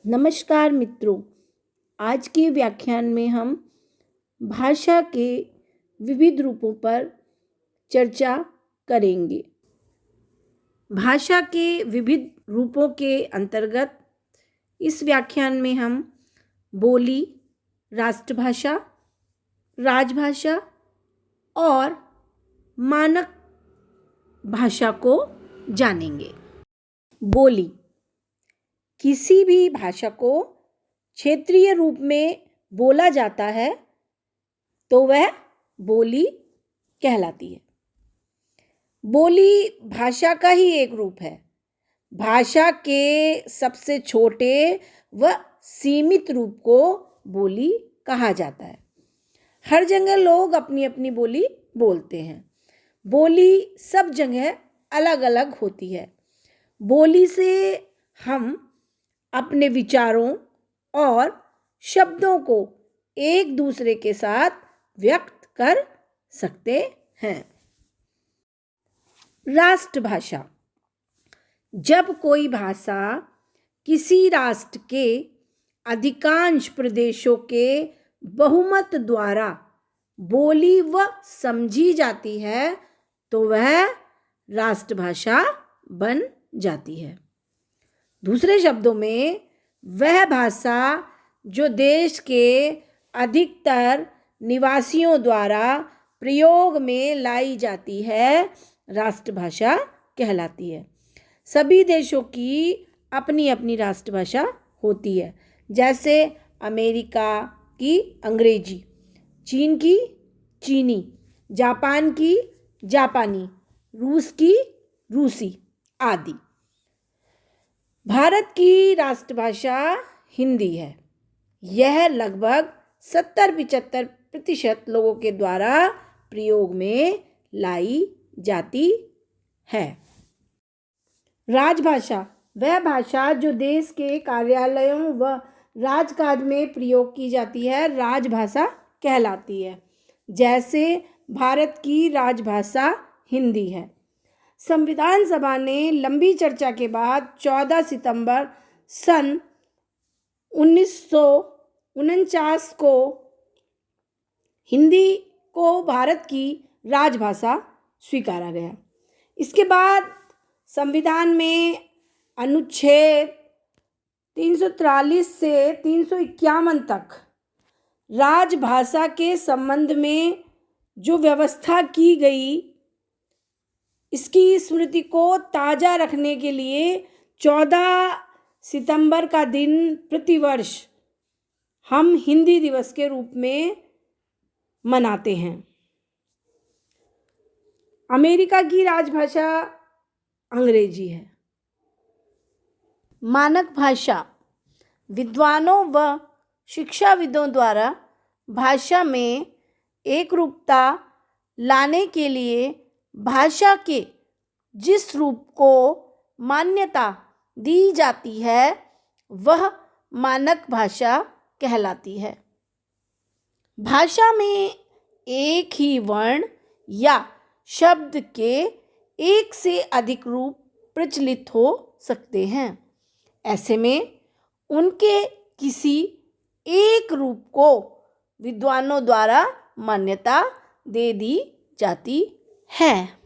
नमस्कार मित्रों, आज के व्याख्यान में हम भाषा के विविध रूपों पर चर्चा करेंगे। भाषा के विविध रूपों के अंतर्गत इस व्याख्यान में हम बोली, राष्ट्रभाषा, राजभाषा और मानक भाषा को जानेंगे। बोली किसी भी भाषा को क्षेत्रीय रूप में बोला जाता है तो वह बोली कहलाती है। बोली भाषा का ही एक रूप है। भाषा के सबसे छोटे व सीमित रूप को बोली कहा जाता है। हर जगह लोग अपनी अपनी बोली बोलते हैं। बोली सब जगह अलग अलग होती है। बोली से हम अपने विचारों और शब्दों को एक दूसरे के साथ व्यक्त कर सकते हैं। राष्ट्रभाषा जब कोई भाषा किसी राष्ट्र के अधिकांश प्रदेशों के बहुमत द्वारा बोली व समझी जाती है तो वह राष्ट्रभाषा बन जाती है। दूसरे शब्दों में वह भाषा जो देश के अधिकतर निवासियों द्वारा प्रयोग में लाई जाती है राष्ट्रभाषा कहलाती है। सभी देशों की अपनी अपनी राष्ट्रभाषा होती है, जैसे अमेरिका की अंग्रेजी, चीन की चीनी, जापान की जापानी, रूस की रूसी आदि। भारत की राष्ट्रभाषा हिंदी है। यह लगभग 70-75% लोगों के द्वारा प्रयोग में लाई जाती है। राजभाषा वह भाषा जो देश के कार्यालयों व राजकाज में प्रयोग की जाती है राजभाषा कहलाती है। जैसे भारत की राजभाषा हिंदी है। संविधान सभा ने लंबी चर्चा के बाद 14 सितंबर सन 1949 को हिंदी को भारत की राजभाषा स्वीकारा गया। इसके बाद संविधान में अनुच्छेद 343 से 351 तक राजभाषा के संबंध में जो व्यवस्था की गई, इसकी स्मृति को ताज़ा रखने के लिए 14 सितंबर का दिन प्रतिवर्ष हम हिंदी दिवस के रूप में मनाते हैं। अमेरिका की राजभाषा अंग्रेजी है। मानक भाषा विद्वानों व शिक्षाविदों द्वारा भाषा में एकरूपता लाने के लिए भाषा के जिस रूप को मान्यता दी जाती है वह मानक भाषा कहलाती है। भाषा में एक ही वर्ण या शब्द के एक से अधिक रूप प्रचलित हो सकते हैं। ऐसे में उनके किसी एक रूप को विद्वानों द्वारा मान्यता दे दी जाती है।